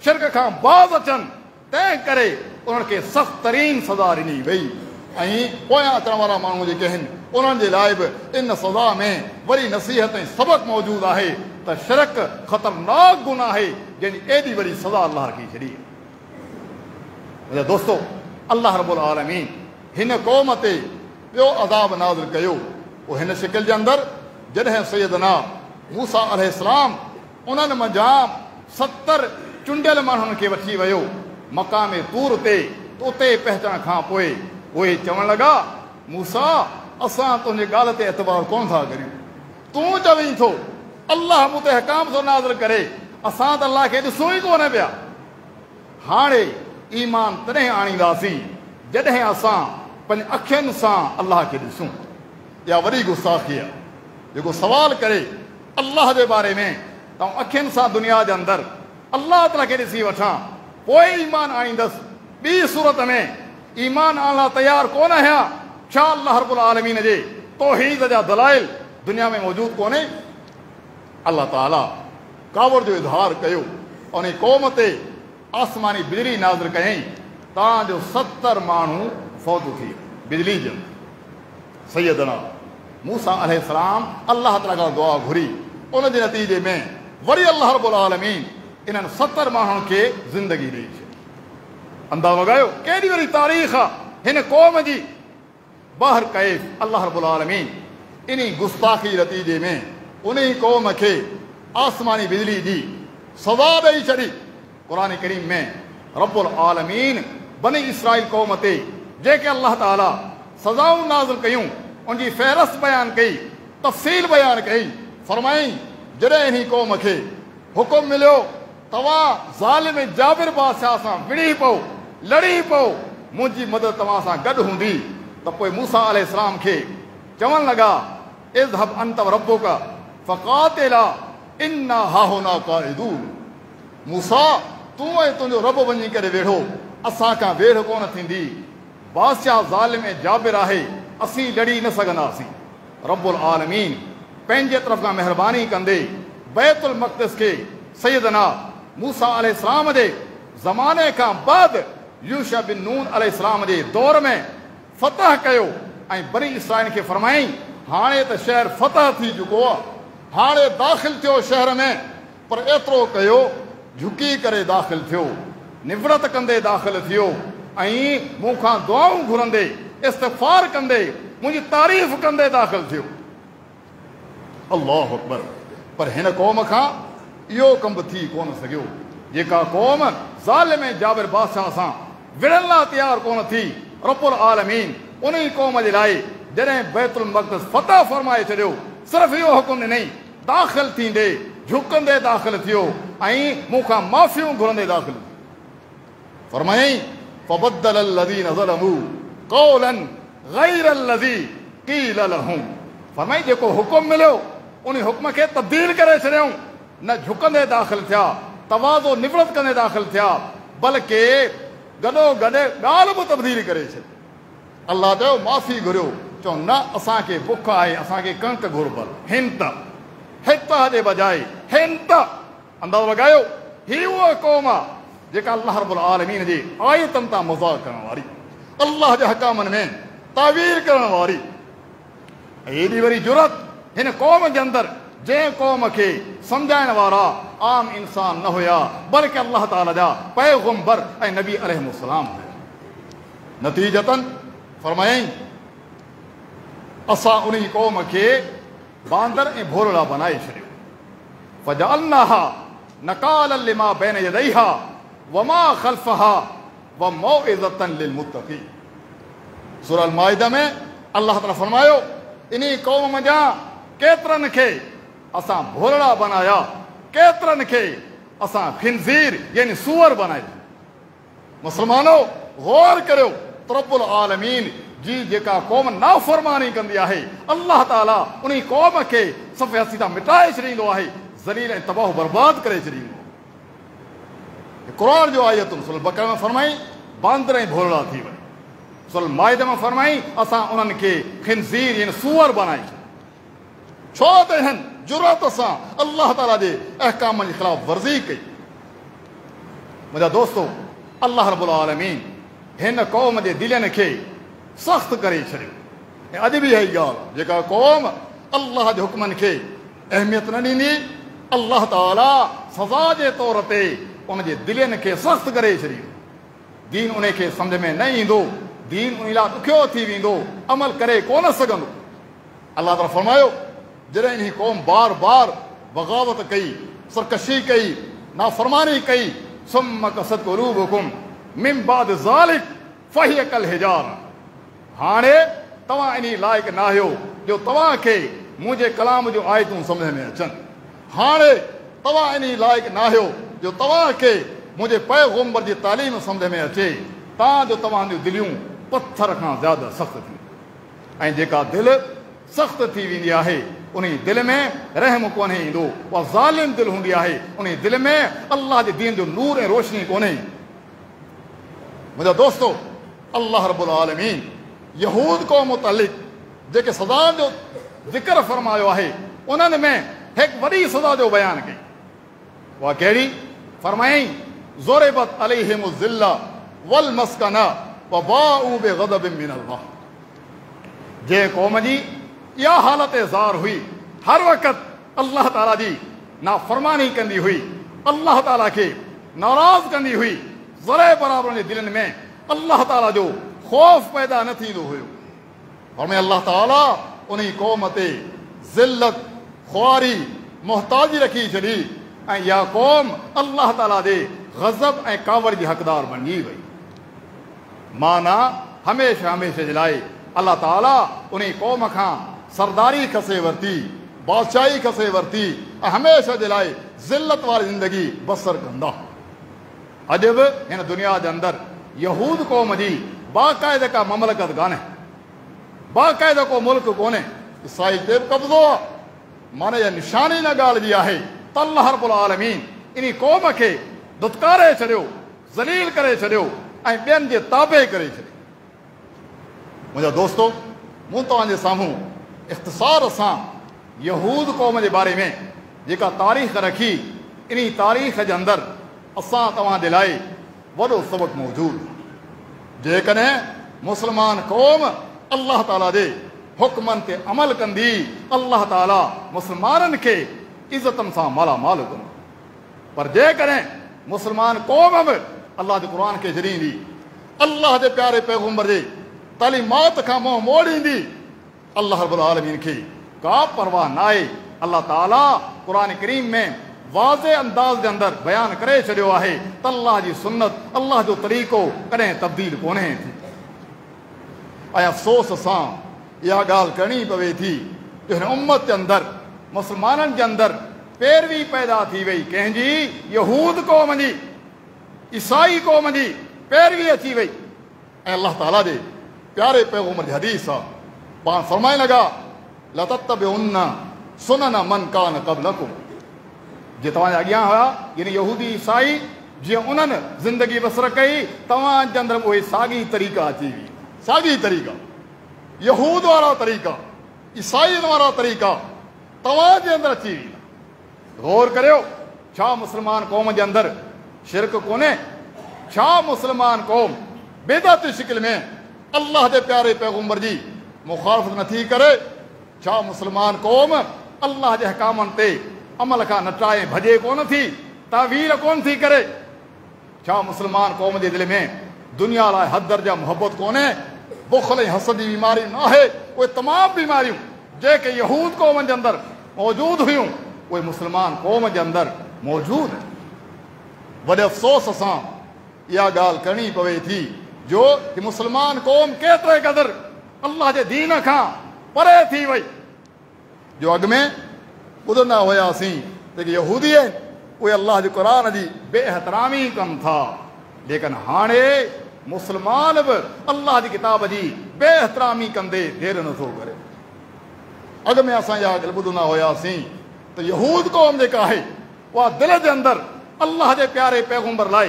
शिरक खां बाज़ अचनि, तंहिं करे उन्हनि खे सख़्तु तरीन सज़ा ॾिनी वई। ऐं पोयां अचण वारा माण्हू जेके आहिनि उन्हनि जे लाइ बि इन सज़ा में वरी नसीहत ऐं सबक़ मौजूदु आहे त शिरक ख़तरनाक गुनाह आहे जंहिंजी एॾी वॾी सज़ा अल्लाह रखी छॾी। मुंहिंजा दोस्तो, अल्लाह रब्बुल आलमीन हिन क़ौम ते ॿियो अज़ाब नाज़िल कयो। उहो हिन शिकिल जे अंदरि जॾहिं सैयदना मूसा अलैहिस्सलाम उन्हनि मंझां 70 चूंडियल माण्हुनि खे वठी वियो मक़ाम तूर ते, उते पहुचण खां पोइ उहे चवणु लॻा मूसा असां तुंहिंजे ॻाल्हि ते एतबार कोन था करियूं, तूं चवीं थो अल्लाह मूं ते हकाम थो नाज़िल करे, असां त अल्लाह खे ॾिसूं ई कोन पिया। हाणे ईमान तॾहिं आणींदासीं जॾहिं असां पंहिंजी अखियुनि सां अल्लाह खे ॾिसूं। इहा वॾी गुस्ताखी आहे। जेको सवाल करे अल्लाह जे बारे में त अखियुनि सां दुनिया जे अंदरि अल्लाह ताला खे ॾिसी वठां पोइ ईमान आणींदुसि, ॿी सूरत में ईमान आणण लाइ तयारु कोन आहियां। छा अल्लाह रब्बुल आलमीन जे तौहीद जा दलाइल दुनिया में मौजूदु कोन्हे? अल्लाह ताला कावड़ जो इज़हार कयो, उन क़ौम ते आसमानी बिजली नाज़िल कयईं, तव्हांजो 70 माण्हू फौत थी विया बिजली जो। सैयदना मूसा अलैहिस्सलाम अल्लाह ताला खां दुआ घुरी, उन जे नतीजे में वरी अल्लाह रब्बुल आलमीन इन्हनि 70 माण्हुनि खे ज़िंदगी ॾेई छॾी। अंदाज़ो लॻायो केॾी वॾी तारीख़ आहे हिन क़ौम जी। बहर कैफ़ अल्लाह रब्बुल आलमीन इन गुस्ताखी नतीजे में उन क़ौम खे आसमानी बिजली जी सज़ा ॾेई छॾी। क़ुरान करीम में रब्बुल आलमीन बनी इसराइल क़ौम ते जेके अल्लाह ताला सज़ाऊं नाज़िल कयूं उनजी फ़हरिस्त बयानु कई, तफ़सील बयानु कई। फरमाईं जॾहिं इन क़ौम खे हुकुम मिलियो तव्हां ज़ालिम जाबिर बादशाह सां विड़ी पओ, लड़ी पओ, मुंहिंजी मदद तव्हां सां गॾु हूंदी, त पोइ मूसा अलैहिस्सलाम खे चवणु लॻा इज़हब अंत व रब्बुका फ़क़ातिला इन्ना हाहुना क़ाइदून। मूसा तूं ऐं तुंहिंजो रब वञी करे वेठो, असां खां वेढ़ कोन थींदी। बादशाह ज़ालिम जाबिर आहे, असीं लड़ी न सघंदासीं। रब्बुल आलमीन पंहिंजे तरफ़ खां महिरबानी कंदे बैतुल मक़दिस खे सैयदना मूसा अलैहिस्सलाम जे ज़माने खां बाद यूशा बिन नून अलैहिस्सलाम जे दौर में फ़तह कयो ऐं बनी इसराइल खे फरमाईं हाणे त शहर फ़तह थी चुको आहे, हाणे दाख़िल थियो शहर में, पर एतिरो कयो झुकी करे दाख़िल थियो, निवरत कंदे दाख़िल थियो ऐं मूंखां दुआऊं घुरंदे, इस्तग़फ़ार कंदे, मुंहिंजी तारीफ़ कंदे दाख़िल थियो। अल्लाहु अकबर। पर हिन क़ौम खां इहो कम बि थी कोन सघियो। जेका क़ौम ज़ालिम जाबिर बादशाह सां विढ़ण लाइ तयारु कोन थी, रब्बुल आलमीन उन ई क़ौम जे लाइ जॾहिं बैतुल मक़दिस फ़तह फरमाए छॾियो, सिर्फ़ु इहो हुकुम ॾिनई दाख़िल थींदे झुकंदे दाख़िल थियो ऐं मूंखां माफ़ियूं घुरंदे दाख़िल थियो। फरमायईं फबद्दल الذين ظلموا قولا غير الذي قيل لهم। फरमाई जेको हुकुम मिलियो उन हुकुम खे तब्दील करे छॾियऊं, न झुकंदे दाख़िल थिया, तवाज़ो निवरत कंदे दाख़िल थिया, बल्कि गॾो गॾु ॻाल्हि बि तब्दील करे छॾी। अल्लाह चयो माफ़ी घुरियो, चओ न असांखे बुख आहे, असांखे कणिक घुरबल। हिन त हित जे बजाए हिन त अंदाज़ो लॻायो ही उहा क़ौम आहे जेका अल्लाह रब्बुल आलमीन जे आयतनि तां मज़ाक़ करण वारी, अल्लाह जे हकामनि में तावीर करण वारी। एॾी वरी जुरत हिन क़ौम जे अंदरि जंहिं क़ौम खे सम्झाइण वारा आम इंसान न हुया बल्कि अल्लाह ताला जा पैगंबर ऐं नबी अलैहिस्सलाम हुया। नतीजतन फरमायईं असां उन क़ौम खे बांदर ऐं भोरड़ा बनाए छॾियो। फजअलनाहा नकालन लिमा बैन यदैहा वमा खल्फहा व मौइज़तन लिलमुत्तक़ीन। सूरह अल-माइदा में अल्लाह ताला फरमायो इन क़ौम जा केतिरनि खे असां भोरड़ा बनाया, केतिरनि खे असां खिंज़ीर यानी सूअर बनाया। मुस्लमानो गौर करियो रब्बुल आलमीन जी जेका क़ौम नाफ़रमानी कंदी आहे अल्लाह ताला उन क़ौम खे सफ़े हस्ती तां मिटाए छॾींदो आहे, ज़लील ऐं तबाह बर्बाद करे छॾींदो। क़ुरान जो आयतुनि सूरह बक़रा में फरमाई बांदर ऐं भोरड़ा थी वई। सूरह माइदा में फरमाई असां उन्हनि खे खिंज़ीर यानी सूअर बनाई। छो त हिननि जुरत सां अल्लाह ताला जे अहकामनि जी ख़िलाफ़ वर्ज़ी कई। मुंहिंजा दोस्तो, अल्लाह रब्बुल आलमीन हिन क़ौम जे दिलनि खे सख़्तु करे छॾियो। ऐं अॼु बि इहा ॻाल्हि जेका क़ौम अल्लाह जे हुकमनि खे अहमियत न ॾींदी अल्लाह ताला सज़ा जे तौर ते उनजे दिलनि खे सख़्तु करे छॾींदो। दीन उन खे सम्झ में न ईंदो, दीन उन लाइ ॾुखियो थी वेंदो, अमल करे कोन सघंदो। अल्लाह ताला फरमायो जॾहिं इन क़ौम बार बार बग़ावत कई, सरकशी कई, नाफ़रमानी कई, सुम्म क़सत क़ुलूबुकुम मिन बाद ज़ालिक फ़हिय कल हिजारा। हाणे तव्हां इन लाइक़ न आहियो जो तव्हांखे मुंहिंजे कलाम जूं आयतूं सम्झ में अचनि। हाणे तव्हां इन लाइक़ न आहियो जो तव्हांखे मुंहिंजे पैगंबर जी तालीम सम्झ में अचे, तव्हांजो तव्हांजूं दिलियूं पथर खां ज़्यादा सख़्तु थियूं। ऐं जेका दिलि सख़्तु थी वेंदी आहे उन दिल में रहम कोन्हे ईंदो, उहा ज़ालिम दिलि हूंदी आहे। उन दिलि में अल्लाह जे दीन जो नूर ऐं रोशनी कोन्हे। मुंहिंजा दोस्तो, अल्लाह रब्बुल आलमीन यहूद क़ौम मुतअल्लिक़ जेके सज़ा जो ज़िक्र फरमायो आहे उन्हनि में हिकु वॾी सज़ा जो बयानु कई। उहा कहिड़ी? फरमायईं ज़ुरिबत अलैहिम ज़िल्ला वल मस्कना व बाऊ बिग़ज़बिन मिनल्लाह। जंहिं क़ौम जी इहा हालत ज़ार हुई, हर वक़्तु अल्लाह ताला जी नाफ़रमानी कंदी हुई, अल्लाह ताला खे नाराज़ कंदी हुई, ज़रे बराबर जे दिलनि में अल्लाह ताला जो ख़ौफ़ पैदा न थींदो हुयो। फरमाए अल्लाह ताला उन क़ौम ते ज़िल्लत, ख़ुआरी, मुहताजी रखी छॾी ऐं इहा क़ौम अल्लाह ताला जे ग़ज़ब ऐं कावड़ जी हक़दार बणिजी वई। माना हमेशह हमेशह जे लाइ अल्लाह ताला उन क़ौम खां सरदारी खसे वरिती, बादशाही खसे वरिती ऐं हमेशह जे लाइ ज़िल्लत वारी ज़िंदगी बसर कंदा। अॼु बि हिन दुनिया जे अंदरि यहूद क़ौम जी बाक़ाइदा का ममलकत कान्हे, बाक़ाइदा को मुल्क कोन्हे, ईसाई ते बि कब्ज़ो आहे। माना इहा निशानी न ॻाल्हि जी आहे त अल्लाह रब्बुल आलमीन इन क़ौम खे दुत्कारे छॾियो, ज़लील करे छॾियो ऐं ॿियनि जे ताबे करे छॾियो। मुंहिंजा दोस्तो, मूं तव्हांजे साम्हूं इख़्तिसार सां यहूद क़ौम जे बारे में जेका तारीख़ रखी, इन तारीख़ जे अंदरि असां तव्हांजे लाइ वॾो सबक़ मौजूदु। जेकॾहिं मुस्लमान क़ौम अल्लाह ताला जे हुकमनि ते अमल कंदी, अल्लाह ताला मुस्लमाननि खे इज़तनि सां मालामाल कंदो। पर जेकॾहिं मुस्लमान क़ौम बि अल्लाह जे क़ुर खे छॾींदी, अल्लाह जे प्यारे पैगंबर जे तालीमात खां मुंहुं मोड़ींदी, अल्लाह रब्बुल आलमीन खे का परवाह न आहे। अल्लाह ताला क़ुर करीम में वाज़े अंदाज़ जे अंदरि बयानु करे छॾियो आहे त अल्लाह जी सुन्नत, अल्लाह जो तरीक़ो कॾहिं तब्दील कोन्हे थी। ऐं अफ़सोस सां इहा ॻाल्हि करणी पवे थी जो हिन उम्मत जे अंदरि, मुस्लमाननि जे अंदरि पैरवी पैदा थी वई कंहिंजी, यहूद क़ौम जी, ईसाई क़ौम जी पैरवी अची वई। ऐं अल्लाह ताला जे प्यारे पैगंबर जी हदीस आहे, पाण फरमाइण लॻा लतत्तबिउन्न सुनन मन कान क़ब्लकुम। जे तव्हांजे अॻियां हुया यानी यहूदी ईसाई, जीअं उन्हनि ज़िंदगी बसर कई, तव्हांजे अंदरि उहे साॻी तरीक़ा अची वई, साॻी तरीक़ा। यहूद वारा तरीक़ा, ईसाईनि वारा तरीक़ा तव्हांजे अंदरि अची वेंदा। गौर करियो, छा मुस्लमान क़ौम जे अंदरि शिरक कोन्हे? छा मुस्लमान क़ौम बेदाती शिकिल में अल्लाह जे प्यारे पैगम्बर जी मुखालफ़त नथी करे? छा मुस्लमान क़ौम अल्लाह जे हकामनि ते अमल खां नटाए भॼे कोन थी, तावील कोन थी करे? छा मुस्लमान क़ौम जे दिलि में दुनिया लाइ हद दर्जा मुहबत कोन्हे? बुख़ल ऐं हसद जी बीमारी न आहे? उहे तमामु बीमारियूं जेके यहूद क़ौम जे अंदरि मौजूदु हुयूं उहे मुस्लमान क़ौम जे अंदरि मौजूदु आहिनि। वॾे अफ़सोस सां इहा ॻाल्हि करणी पवे थी जो कि मुस्लमान क़ौम केतिरे क़दुरु अल्लाह जे दीन खां परे थी वई। जो अॻु में ॿुधंदा हुयासीं त यहूदी आहिनि उहे अल्लाह जे क़ुर जी बेहतरामी कनि था, लेकिन हाणे मुस्लमान बि अल्लाह जी किताब जी बेहतरामी कंदे देरि नथो करे। अॻु में असां इहा ॻाल्हि ॿुधंदा हुयासीं त यहूद क़ौम जेका आहे उहा दिलि जे अंदरि अल्लाह जे प्यारे पैगम्बर लाइ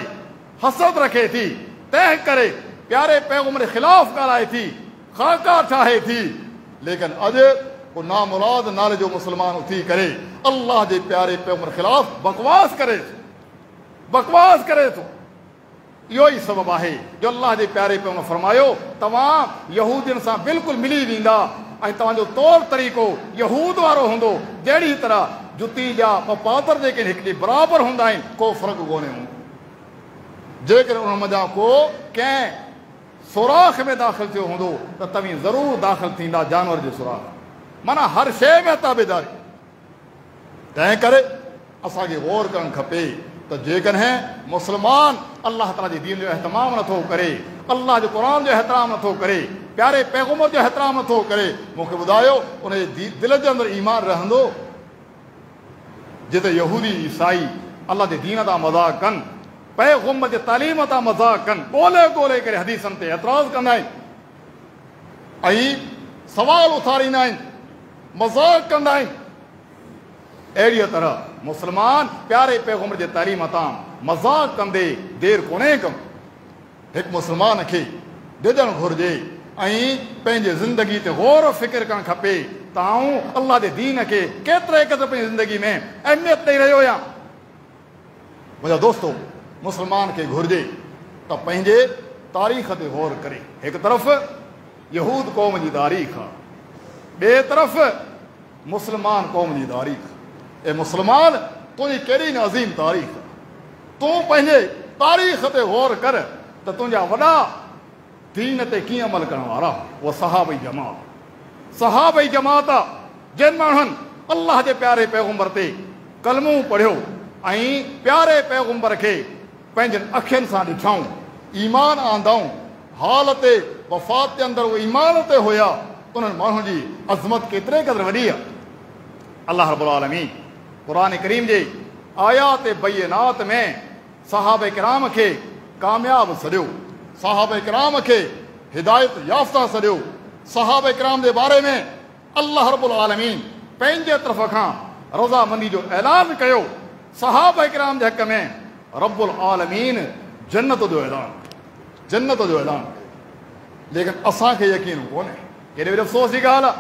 हसद रखे थी, तंहिं करे प्यारे पैगम्बर जे ख़िलाफ़ ॻाल्हाए थी, खाका ठाहे थी। लेकिन अॼु को नामुराद नाले जो मुस्लमान उथी करे अल्लाह जे प्यारे पैगम्बर ख़िलाफ़ बकवास करे थो। इहो ई सबबु आहे जो अल्लाह जे प्यारे पैगम्बर फरमायो तव्हां यहूदियुनि सां बिल्कुलु मिली वेंदा ऐं तव्हांजो तौर तरीक़ो यहूद वारो हूंदो। जहिड़ी तरह जुती जा पातर जेके हिकिड़े बराबरि हूंदा आहिनि, को फ़र्क़ु कोन्हे हूंदो। जेकॾहिं उन मज़ा को कंहिं सुराख में दाख़िल थियो हूंदो त तव्हीं ज़रूरु दाख़िल थींदा जानवर जे सुराख, माना हर शइ में ताबेदारी। तंहिं करे असांखे गौर करणु खपे त जेकॾहिं मुस्लमान अल्लाह ताला जी दीन जो एहतमाम नथो करे, अल्लाह जे क़ुर जो एहतराम नथो करे, प्यारे पैगम्बर जो एहतराम नथो करे, मूंखे ॿुधायो उन जे दिलि जे अंदरि ईमान रहंदो? जिते यहूदी ईसाई अल्लाह जे दीन तां मज़ाक़ कनि, पैगम्बर जे तालीम तां मज़ाक़ कनि, ॻोल्हे करे हदीसनि ते एतिराज़ कंदा आहिनि ऐं सवाल उथारींदा आहिनि, मज़ाक़ कंदा आहिनि। अहिड़ीअ तरह मुस्लमान प्यारे पैगम्बर जे तालीम तां मज़ाक़ कंदे देरि कोन्हे कमु। हिकु मुस्लमान खे डिॼणु घुरिजे ऐं पंहिंजे ज़िंदगी ते गौर फ़िक्र करणु खपे त आऊं अल्लाह जे दीन खे केतिरे क़दुरु पंहिंजी ज़िंदगी में अहमियत ॾेई रहियो आहियां। मुंहिंजा दोस्तो, मुस्लमान खे घुरिजे त पंहिंजे तारीख़ ते गौर करे। हिकु तरफ़ यहूद क़ौम जी तारीख़ आहे, ॿिए तरफ़ मुस्लमान क़ौम जी तारीख़। ऐं मुस्लमान तुंहिंजी कहिड़ी न अज़ीम तारीख़ आहे। तूं पंहिंजे तारीख़ ते गौर कर त तुंहिंजा वॾा दीन ते कीअं अमल करण वारा उहा सहाबई जमात आहे, जिन माण्हुनि अल्लाह जे प्यारे पैगम्बर ते कलमो पढ़ियो ऐं प्यारे पैगम्बर खे पंहिंजनि अखियुनि सां ॾिठऊं, ईमान आंदाऊं, हाल ते वफ़ात जे अंदरि उहे ईमान ते हुया। उन्हनि माण्हुनि जी अज़मत केतिरे क़दुरु वॾी आहे। अल्लाह रब्बुल आलमीन क़ुर करीम जे आयात बय्यनात में सहाबा किराम खे कामयाब सॾियो, सहाबा किराम खे हिदायत याफ़्ता सॾियो। सहाबा किराम जे बारे में अल्लाह रब्बुल आलमीन पंहिंजे तरफ़ खां रज़ामंदी जो ऐलान कयो। सहाबा किराम जे हक़ में रब्बुल आलमीन जन्नत जो ऐलान कयो। लेकिन असांखे यकीन कोन्हे। केॾे वॾे अफ़सोस जी ॻाल्हि आहे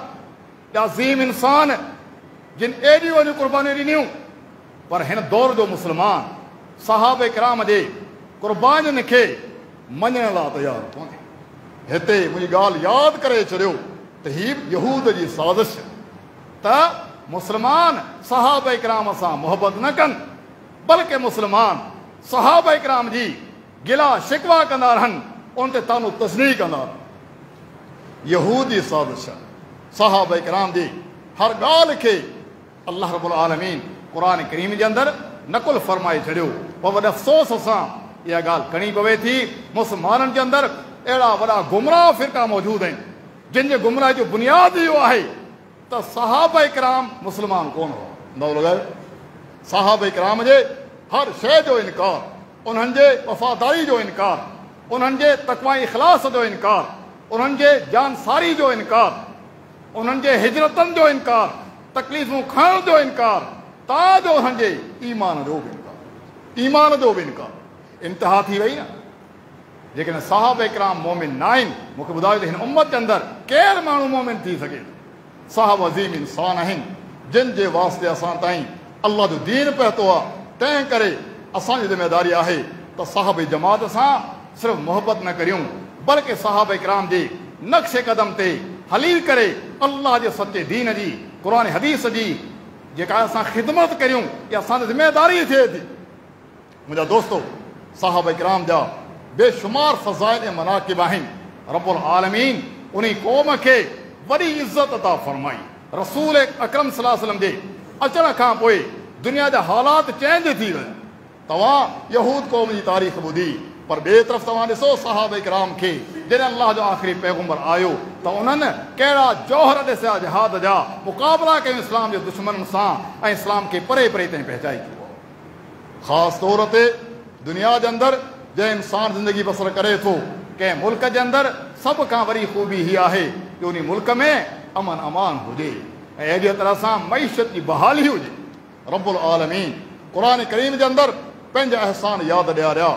त अज़ीम इंसान जिन एॾियूं वॾियूं क़ुर्बानियूं ॾिनियूं, पर हिन दौर जो मुस्लमान सहाबा किराम जे क़ुर्बानियुनि खे मञण लाइ तयारु कोन्हे। हिते मुंहिंजी ॻाल्हि यादि करे छॾियो त हीअ यहूद जी साज़िश त मुस्लमान सहाबा किराम सां मुहबत न कनि, बल्कि मुस्लमान सहाबा किराम जी गिला शिकवा कंदा रहनि, उन ते तानो तस्नी कंदा रहनि। यहूदी साज़िश सहाबा किराम जी हर ॻाल्हि खे अल्लाह रब्बुल आलमीन क़ुर करीम जे अंदरि नकुल फ़रमाए छॾियो। पोइ वॾे अफ़सोस सां इहा ॻाल्हि करणी पवे थी, मुस्लमाननि जे अंदरि अहिड़ा वॾा गुमराह फ़िरका मौजूदु आहिनि जिन जे गुमराह जो बुनियादु इहो आहे त सहाबा किराम मुस्लमान कोन हुआ। नओ लॻायो, सहाबा किराम जे हर शइ जो इनकार, उन्हनि जे वफ़ादारी जो इनकार, उन्हनि जे तक़वा इख़लास जो इनकार, उन्हनि जे जानसारी जो इनकार, उन्हनि जे हिजरतनि जो इनकार, तकलीफ़ूं खणण जो इनकार, ताजो उन्हनि जे ईमान जो बि इनकार। इंतिहा थी वई न। जेकॾहिं साहब इकराम मोमिन न आहिनि मूंखे ॿुधायो त हिन उम्मत जे अंदरि केरु माण्हू मोमिन थी सघे। साहब अज़ीम इंसान आहिनि जिन जे वास्ते असां ताईं अल्लाह जो दीन पहुतो आहे। तंहिं करे असांजी ज़िमेदारी आहे त साहब जमात सां सिर्फ़ु मोहबत न करियूं बल्कि साहब इकराम जे नक्शे क़दम ते हली करे अल्लाह जे सचे दीन जी क़ुर हदीस जी जेका असां ख़िदमत करियूं इहा असांजी ज़िमेदारी थिए थी। मुंहिंजा दोस्तो, साहब इकराम जा बेशुमार फ़ज़ाइल ऐं मनाक़िब आहिनि। रब्बुल आलमीन उन क़ौम खे वॾी इज़त अता फरमाई। रसूल अकरम सल्लल्लाहु अलैहि वसल्लम जे अचण खां पोइ दुनिया जा हालात चेंज थी विया। तव्हां यहूद क़ौम जी तारीख़ ॿुधी, पर ॿिए तरफ़ तव्हां ॾिसो साहब इकराम खे जॾहिं अल्लाह जो आख़िरी पैगम्बर आयो त उन्हनि कहिड़ा जौहर ॾिसिया जिहाद जा, मुक़ाबला कयूं इस्लाम जे दुश्मननि सां ऐं इस्लाम खे परे परे ताईं पहुचाई। ख़ासि तौर ते दुनिया जे अंदरि जंहिं इंसान ज़िंदगी बसर करे थो कंहिं मुल्क जे अंदरि सभ खां वॾी ख़ूबी हीअ आहे कि उन मुल्क में अमन अमान हुजे ऐं अहिड़ीअ तरह सां मईशत जी बहाली हुजे। रब्बुल आलमीन क़ुर करीम जे अंदरि पंहिंजा अहसान यादि ॾियारिया।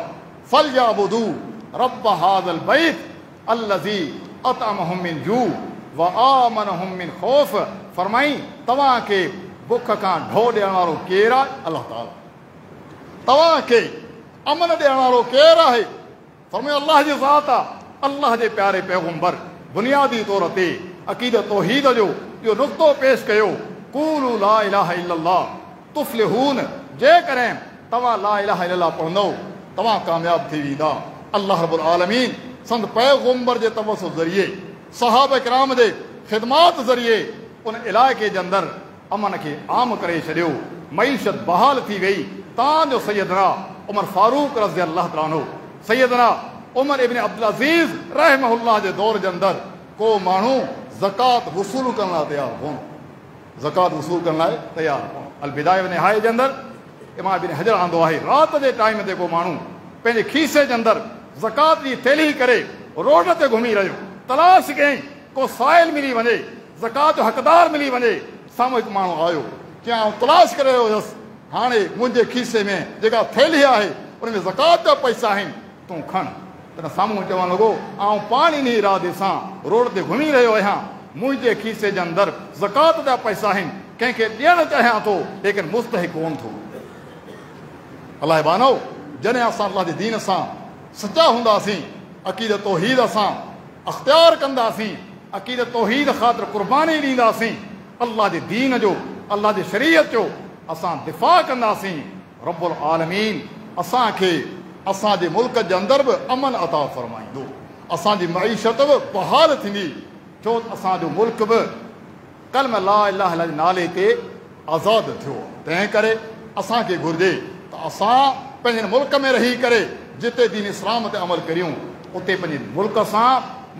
फलयअबुदू रब्ब हाज़ल बैत अल्लज़ी अतअमहुम मिन जू व आमनहुम मिन खौफ। फरमाई तव्हांखे बुख खां ढो ॾियण वारो केरु आहे? अल्लाह ताला। तव्हांखे अमन ॾियण वारो केरु आहे? फरमायो अल्लाह जी ज़ात आहे। अल्लाह जे प्यारे पैगम्बर बुनियादी तौर ते अक़ीदत तौहीद जो इहो नुक़्तो पेश कयो, क़ूलू ला इलाहा इल्लल्लाह तुफ़्लिहून। जेकॾहिं तव्हां ला इलाहा इल्लल्लाह पढ़ंदव तव्हां कामयाब थी वेंदा। अल्लाह रब्बुल आलमीन संद पैगम्बर जे तवसुल ज़रिए सहाबा किराम जे ख़िदमात ज़रिए उन इलाइक़े जे अंदरि अमन खे आम करे छॾियो। मईशत बहाल थी वई। तव्हांजो सैयदना उमर फारूक रज़ी अल्लाह ताला अन्हु, सैयदना उमर इब्न अब्दुल अज़ीज़ रहमहुल्लाह जे दौर जे अंदरि को माण्हू ज़कात वसूल करण लाइ तयारु कोन, ज़कात वसूल करण लाइ तयारु कोन। अलबिदाया व निहाया जे अंदरि इमाम इब्न हजर आंदो आहे, राति जे टाइम ते को माण्हू पंहिंजे खीसे जे अंदरि ज़कात जी थैली करे रोड ते घुमी रहियो, तलाश कयईं को साइल मिली वञे, ज़कात जो हक़दार मिली वञे। साम्हूं हिकु माण्हू आयो, चयां आउं तलाश करे रहियो हुयुसि, हाणे मुंहिंजे खीसे में जेका थैली आहे उन में ज़कात जा पैसा आहिनि, तूं खण। त साम्हूं चवणु लॻो आउं पाण इन इरादे सां रोड ते घुमी रहियो आहियां, मुंहिंजे खीसे जे अंदरि ज़कात जा पैसा आहिनि, कंहिंखे ॾियणु चाहियां थो लेकिन मुस्तहिक़ कोन थो। अलाह बानो जॾहिं असां अल्लाह जे दीन सां सचा हूंदासीं, अक़ीदत तौहीद सां अख़्तियार कंदासीं, अक़ीदत तौहीद ख़ातिर क़ुर्बानी ॾींदासीं, अल्लाह जे दीन जो अल्लाह जे शरीयत जो असां दिफ़ा कंदासीं, रब्बुल आलमीन असांखे असांजे मुल्क जे अंदरि बि अमन अता फ़रमाईंदो। असांजी मईशत बि बहाल थींदी, छो त असांजो मुल्क बि कलम ला इलाहा इल्लल्लाह जे नाले ते आज़ादु थियो। तंहिं करे असांखे घुरिजे त असां पंहिंजे मुल्क में रही करे जिते दीन इस्लाम ते अमल करियूं उते पंहिंजे मुल्क सां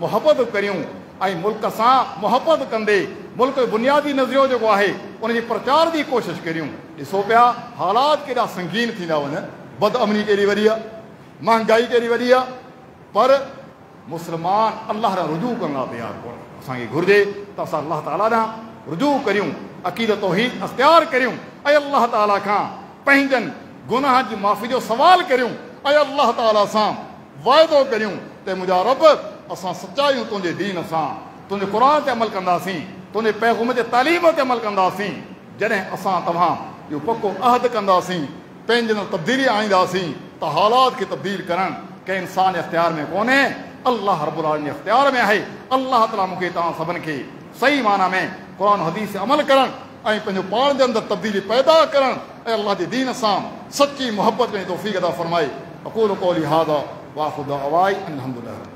मुहबत करियूं ऐं मुल्क सां मुहबत कंदे मुल्क जो बुनियादी नज़रियो जेको आहे उनजे प्रचार जी कोशिशि करियूं। ॾिसो पिया हालात केॾा संगीन थींदा वञनि, बदअमनी केॾी वॾी आहे, महांगाई केॾी वॾी आहे, पर मुस्लमान अल्लाह ॾांहुं रुजू करण लाइ तयारु कोन्हे। असांखे घुरिजे त असां अल्लाह ताला ॾांहुं रुजू करियूं, अक़ीदत तौहीद अख़्तियार करियूं ऐं अल्लाह ताला खां पंहिंजनि गुनाह जी माफ़ी जो सवाल करियूं ऐं अल्लाह ताला सां वाइदो करियूं त मुंहिंजा रब असां सचायूं तुंहिंजे दीन सां, तुंहिंजे क़ुर ते अमल कंदासीं, तुंहिंजे पैगम्बर जे तालीम ते अमल कंदासीं। जॾहिं असां तव्हां इहो पको अहद कंदासीं, पंहिंजे अंदरि तब्दीली आणींदासीं त हालात खे तब्दील करणु कंहिं इंसान जे इख़्तियार में कोन्हे, अल्लाह रब्बुल आलमीन जे इख़्तियार में आहे। अल्लाह ताला मूंखे तव्हां सभिनि खे सही माना में क़ुर हदीस ते अमल करणु ऐं पंहिंजो पाण जे अंदरि तब्दीली पैदा करणु ऐं अल्लाह जे दीन सां सची मुहबत में तौफ़ीक़ अता फ़रमाए। अक़ूलु क़ौली हाज़ा व आख़िरु दअवाई अनिल हम्दुलिल्लाह।